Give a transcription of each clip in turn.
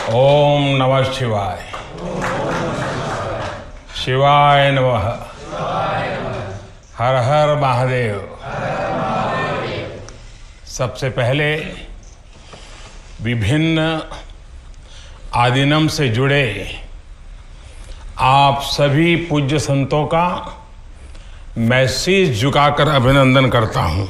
ओम नमः शिवाय। शिवाय नमः। हर हर महादेव। सबसे पहले विभिन्न आदिनम से जुड़े आप सभी पूज्य संतों का मैं शीश झुकाकर अभिनंदन करता हूं।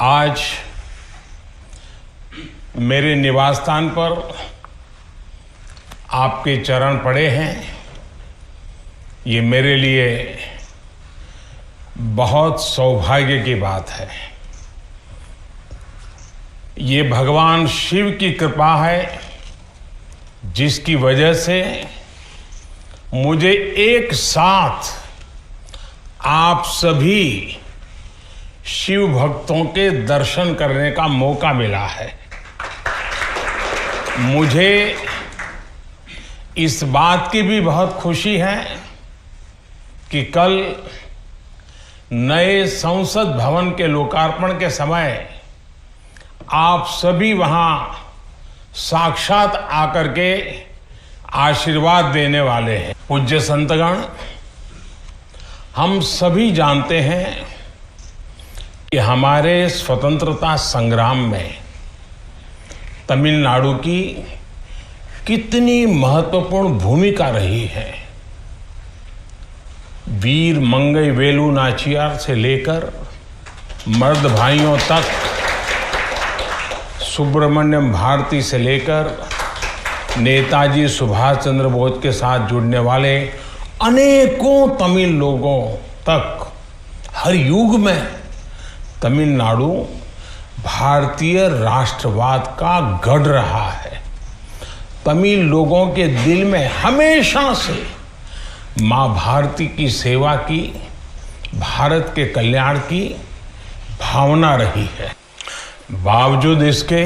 आज मेरे निवास स्थान पर आपके चरण पड़े हैं, ये मेरे लिए बहुत सौभाग्य की बात है। ये भगवान शिव की कृपा है जिसकी वजह से मुझे एक साथ आप सभी शिव भक्तों के दर्शन करने का मौका मिला है। मुझे इस बात की भी बहुत खुशी है कि कल नए संसद भवन के लोकार्पण के समय आप सभी वहां साक्षात आकर के आशीर्वाद देने वाले हैं। पूज्य संतगण, हम सभी जानते हैं कि हमारे स्वतंत्रता संग्राम में तमिलनाडु की कितनी महत्वपूर्ण भूमिका रही है। वीर मंगई वेलु नाचियार से लेकर मर्द भाइयों तक, सुब्रमण्यम भारती से लेकर नेताजी सुभाष चंद्र बोस के साथ जुड़ने वाले अनेकों तमिल लोगों तक हर युग में तमिलनाडु भारतीय राष्ट्रवाद का गढ़ रहा है। तमिल लोगों के दिल में हमेशा से मां भारती की सेवा की, भारत के कल्याण की भावना रही है। बावजूद इसके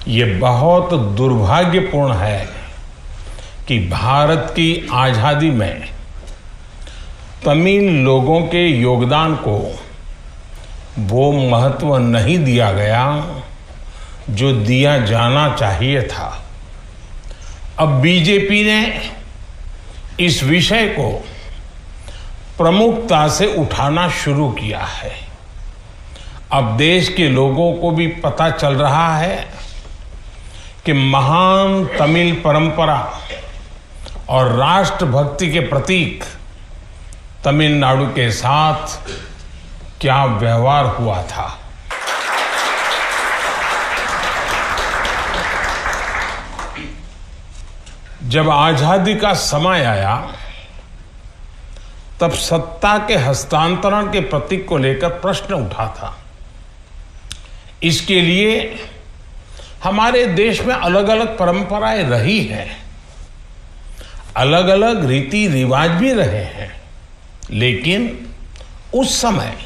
ये बहुत दुर्भाग्यपूर्ण है कि भारत की आजादी में तमिल लोगों के योगदान को वो महत्व नहीं दिया गया जो दिया जाना चाहिए था। अब बीजेपी ने इस विषय को प्रमुखता से उठाना शुरू किया है। अब देश के लोगों को भी पता चल रहा है कि महान तमिल परंपरा और राष्ट्रभक्ति के प्रतीक तमिलनाडु के साथ क्या व्यवहार हुआ था। जब आजादी का समय आया तब सत्ता के हस्तांतरण के प्रतीक को लेकर प्रश्न उठा था। इसके लिए हमारे देश में अलग अलग परंपराएं रही हैं, अलग अलग रीति रिवाज भी रहे हैं, लेकिन उस समय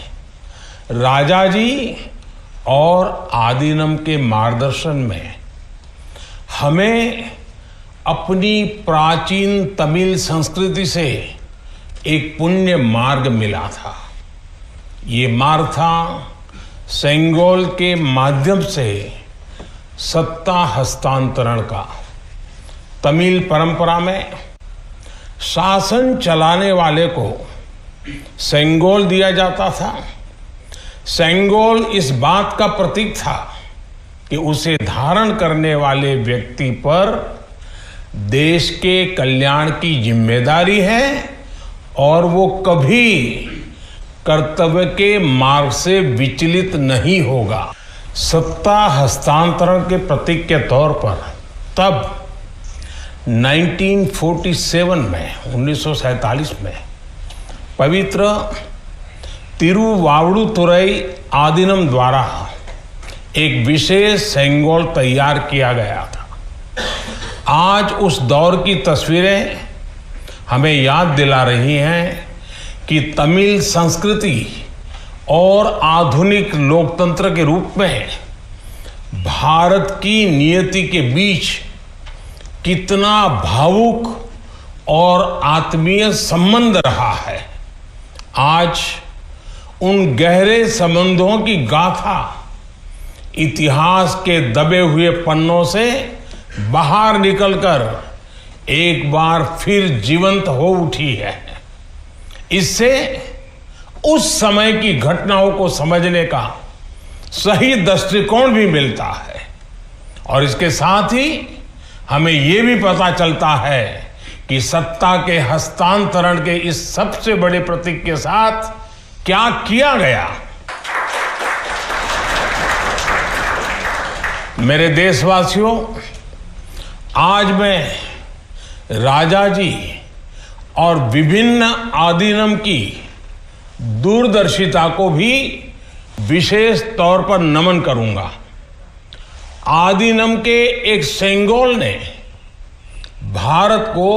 राजा जी और आदिनम के मार्गदर्शन में हमें अपनी प्राचीन तमिल संस्कृति से एक पुण्य मार्ग मिला था। ये मार्ग था सेंगोल के माध्यम से सत्ता हस्तांतरण का। तमिल परंपरा में शासन चलाने वाले को सेंगोल दिया जाता था। सेंगोल इस बात का प्रतीक था कि उसे धारण करने वाले व्यक्ति पर देश के कल्याण की जिम्मेदारी है और वो कभी कर्तव्य के मार्ग से विचलित नहीं होगा। सत्ता हस्तांतरण के प्रतीक के तौर पर तब 1947 में 1947 में पवित्र तिरुवावड़ुतुरई आदिनम द्वारा एक विशेष सेंगोल तैयार किया गया था। आज उस दौर की तस्वीरें हमें याद दिला रही हैं कि तमिल संस्कृति और आधुनिक लोकतंत्र के रूप में भारत की नियति के बीच कितना भावुक और आत्मीय संबंध रहा है। आज उन गहरे संबंधों की गाथा इतिहास के दबे हुए पन्नों से बाहर निकलकर एक बार फिर जीवंत हो उठी है। इससे उस समय की घटनाओं को समझने का सही दृष्टिकोण भी मिलता है और इसके साथ ही हमें ये भी पता चलता है कि सत्ता के हस्तांतरण के इस सबसे बड़े प्रतीक के साथ क्या किया गया। मेरे देशवासियों, आज मैं राजा जी और विभिन्न आदीनम की दूरदर्शिता को भी विशेष तौर पर नमन करूंगा। आदीनम के एक सेंगोल ने भारत को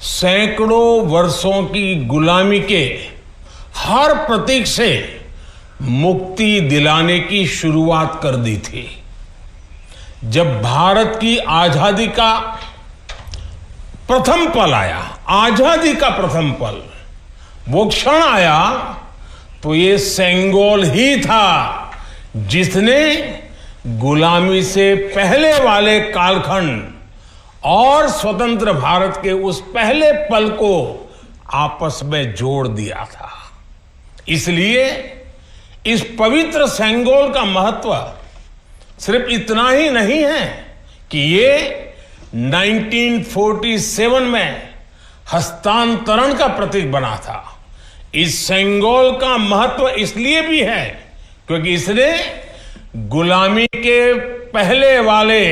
सैकड़ों वर्षों की गुलामी के हर प्रतीक से मुक्ति दिलाने की शुरुआत कर दी थी। जब भारत की आजादी का प्रथम पल आया, आजादी का प्रथम पल, वो क्षण आया, तो ये सेंगोल ही था जिसने गुलामी से पहले वाले कालखंड और स्वतंत्र भारत के उस पहले पल को आपस में जोड़ दिया था। इसलिए इस पवित्र सेंगोल का महत्व सिर्फ इतना ही नहीं है कि ये 1947 में हस्तांतरण का प्रतीक बना था। इस सेंगोल का महत्व इसलिए भी है क्योंकि इसने गुलामी के पहले वाले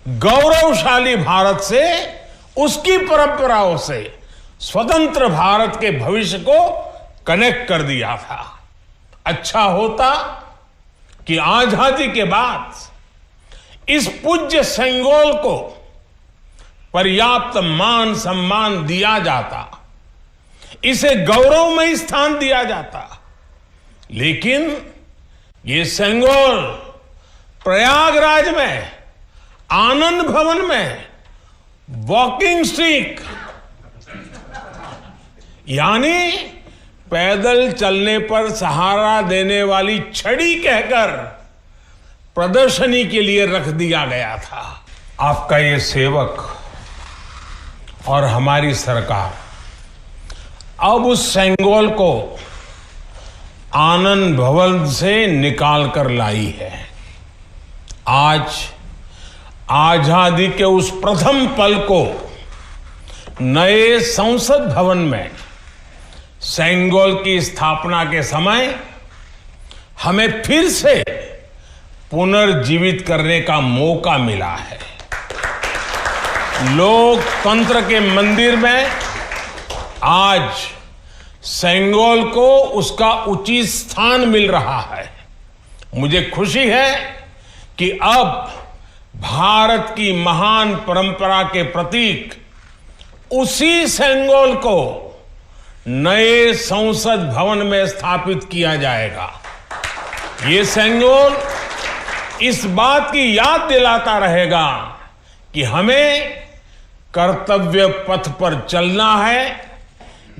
गौरवशाली भारत से, उसकी परंपराओं से स्वतंत्र भारत के भविष्य को कनेक्ट कर दिया था। अच्छा होता कि आजादी के बाद इस पूज्य सेंगोल को पर्याप्त मान सम्मान दिया जाता, इसे गौरवमय स्थान दिया जाता, लेकिन ये सेंगोल प्रयागराज में आनंद भवन में वॉकिंग स्टिक यानी पैदल चलने पर सहारा देने वाली छड़ी कहकर प्रदर्शनी के लिए रख दिया गया था। आपका ये सेवक और हमारी सरकार अब उस सेंगोल को आनंद भवन से निकाल कर लाई है। आज आजादी के उस प्रथम पल को नए संसद भवन में सेंगोल की स्थापना के समय हमें फिर से पुनर्जीवित करने का मौका मिला है। लोकतंत्र के मंदिर में आज सेंगोल को उसका उचित स्थान मिल रहा है। मुझे खुशी है कि अब भारत की महान परंपरा के प्रतीक उसी सेंगोल को नए संसद भवन में स्थापित किया जाएगा। ये सेंगोल इस बात की याद दिलाता रहेगा कि हमें कर्तव्य पथ पर चलना है,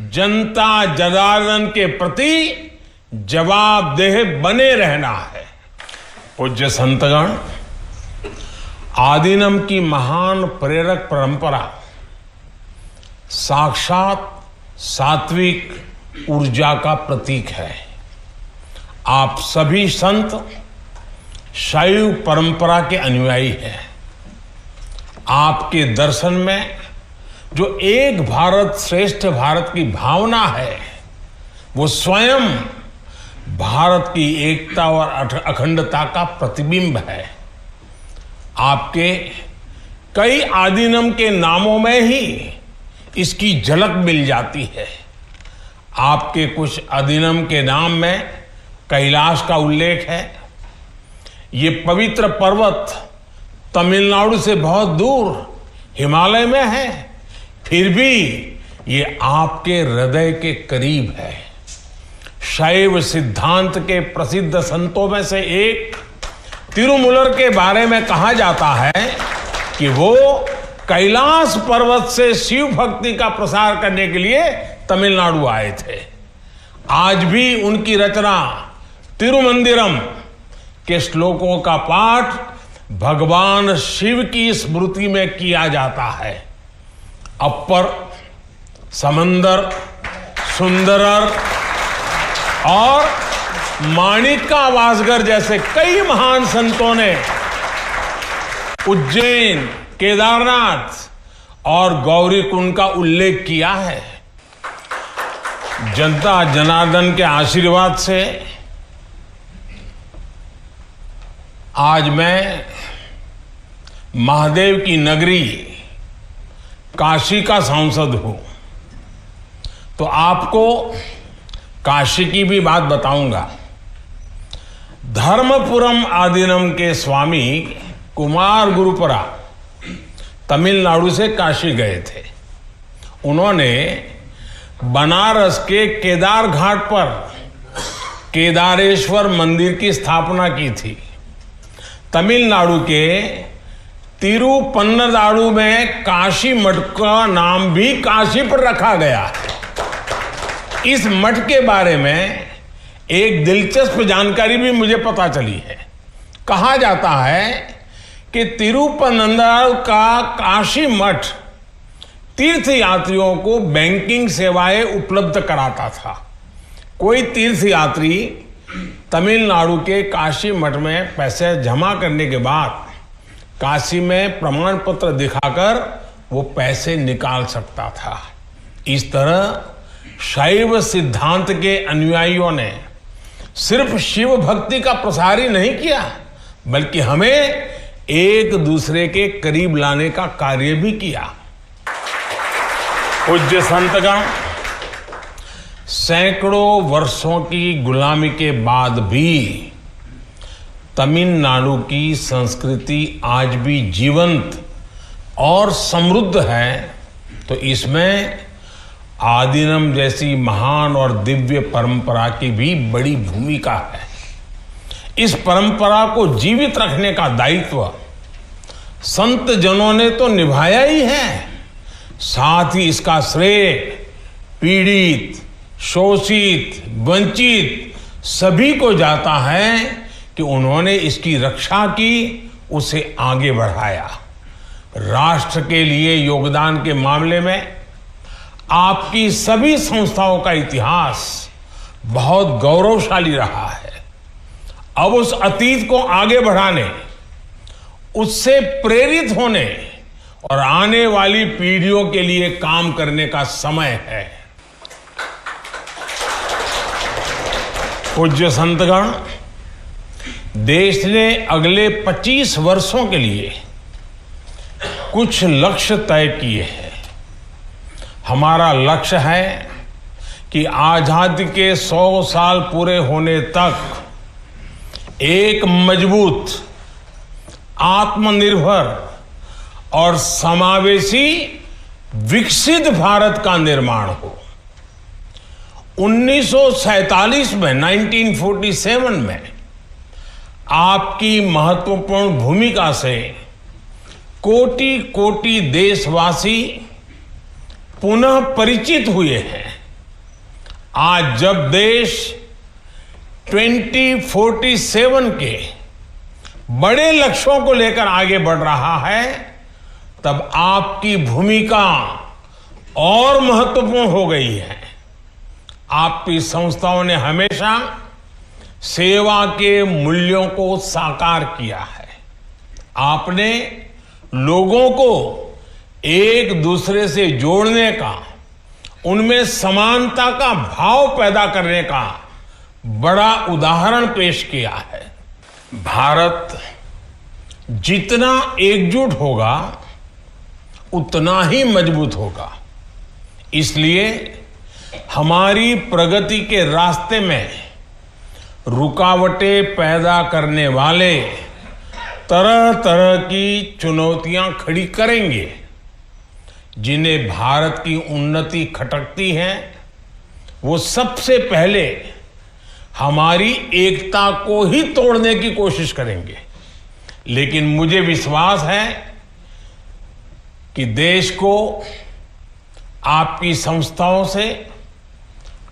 जनता जनार्दन के प्रति जवाबदेह बने रहना है। पूज्य संतगण, आदीनम की महान प्रेरक परंपरा साक्षात सात्विक ऊर्जा का प्रतीक है। आप सभी संत शैव परंपरा के अनुयायी हैं। आपके दर्शन में जो एक भारत श्रेष्ठ भारत की भावना है, वो स्वयं भारत की एकता और अखंडता का प्रतिबिंब है। आपके कई आदीनम के नामों में ही इसकी झलक मिल जाती है। आपके कुछ आदीनम के नाम में कैलाश का उल्लेख है। ये पवित्र पर्वत तमिलनाडु से बहुत दूर हिमालय में है, फिर भी ये आपके हृदय के करीब है। शैव सिद्धांत के प्रसिद्ध संतों में से एक तिरुमूलर के बारे में कहा जाता है कि वो कैलाश पर्वत से शिव भक्ति का प्रसार करने के लिए तमिलनाडु आए थे। आज भी उनकी रचना तिरुमंदिरम के श्लोकों का पाठ भगवान शिव की स्मृति में किया जाता है। अपर, समंदर, सुंदरर और माणिका वासगर जैसे कई महान संतों ने उज्जैन, केदारनाथ और गौरीकुंड का उल्लेख किया है। जनता जनार्दन के आशीर्वाद से आज मैं महादेव की नगरी काशी का सांसद हूं, तो आपको काशी की भी बात बताऊंगा। धर्मपुरम आदीनम के स्वामी कुमार गुरुपरा तमिलनाडु से काशी गए थे। उन्होंने बनारस के केदार घाट पर केदारेश्वर मंदिर की स्थापना की थी। तमिलनाडु के तिरुपन्नदारु में काशी मठ का नाम भी काशी पर रखा गया है। इस मठ के बारे में एक दिलचस्प जानकारी भी मुझे पता चली है। कहा जाता है कि तिरुपन्नदारु का काशी मठ तीर्थ यात्रियों को बैंकिंग सेवाएं उपलब्ध कराता था। कोई तीर्थ यात्री तमिलनाडु के काशी मठ में पैसे जमा करने के बाद काशी में प्रमाण पत्र दिखाकर वो पैसे निकाल सकता था। इस तरह शैव सिद्धांत के अनुयायियों ने सिर्फ शिव भक्ति का प्रसार ही नहीं किया, बल्कि हमें एक दूसरे के करीब लाने का कार्य भी किया। पूज्य संतगण, सैकड़ों वर्षों की गुलामी के बाद भी तमिलनाडु की संस्कृति आज भी जीवंत और समृद्ध है, तो इसमें आदीनम जैसी महान और दिव्य परंपरा की भी बड़ी भूमिका है। इस परंपरा को जीवित रखने का दायित्व संत जनों ने तो निभाया ही है, साथ ही इसका श्रेय पीड़ित, शोषित, वंचित सभी को जाता है कि उन्होंने इसकी रक्षा की, उसे आगे बढ़ाया। राष्ट्र के लिए योगदान के मामले में आपकी सभी संस्थाओं का इतिहास बहुत गौरवशाली रहा है। अब उस अतीत को आगे बढ़ाने, उससे प्रेरित होने और आने वाली पीढ़ियों के लिए काम करने का समय है। पूज्य संतगण, देश ने अगले 25 वर्षों के लिए कुछ लक्ष्य तय किए हैं। हमारा लक्ष्य है कि आजादी के 100 साल पूरे होने तक एक मजबूत, आत्मनिर्भर और समावेशी विकसित भारत का निर्माण हो। 1947 में 1947 में आपकी महत्वपूर्ण भूमिका से कोटि कोटि देशवासी पुनः परिचित हुए हैं। आज जब देश 2047 के बड़े लक्ष्यों को लेकर आगे बढ़ रहा है, तब आपकी भूमिका और महत्वपूर्ण हो गई है। आपकी संस्थाओं ने हमेशा सेवा के मूल्यों को साकार किया है। आपने लोगों को एक दूसरे से जोड़ने का, उनमें समानता का भाव पैदा करने का बड़ा उदाहरण पेश किया है। भारत जितना एकजुट होगा उतना ही मजबूत होगा। इसलिए हमारी प्रगति के रास्ते में रुकावटें पैदा करने वाले तरह तरह की चुनौतियां खड़ी करेंगे, जिन्हें भारत की उन्नति खटकती है। वो सबसे पहले हमारी एकता को ही तोड़ने की कोशिश करेंगे। लेकिन मुझे विश्वास है कि देश को आपकी संस्थाओं से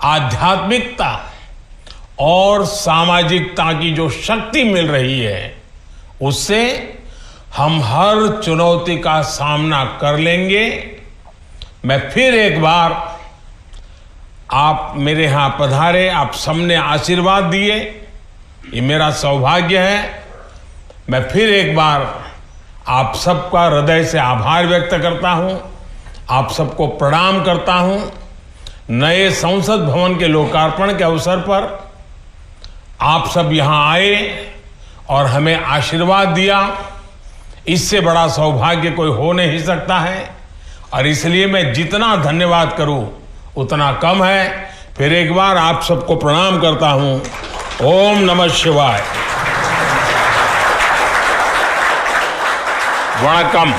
आध्यात्मिकता और सामाजिकता की जो शक्ति मिल रही है, उससे हम हर चुनौती का सामना कर लेंगे। मैं फिर एक बार, आप मेरे यहां पधारे, आप सबने आशीर्वाद दिए, ये मेरा सौभाग्य है। मैं फिर एक बार आप सबका हृदय से आभार व्यक्त करता हूं, आप सबको प्रणाम करता हूं। नए संसद भवन के लोकार्पण के अवसर पर आप सब यहां आए और हमें आशीर्वाद दिया, इससे बड़ा सौभाग्य कोई हो नहीं सकता है। और इसलिए मैं जितना धन्यवाद करूं उतना कम है। फिर एक बार आप सबको प्रणाम करता हूं। ओम नमः शिवाय। वणक्कम।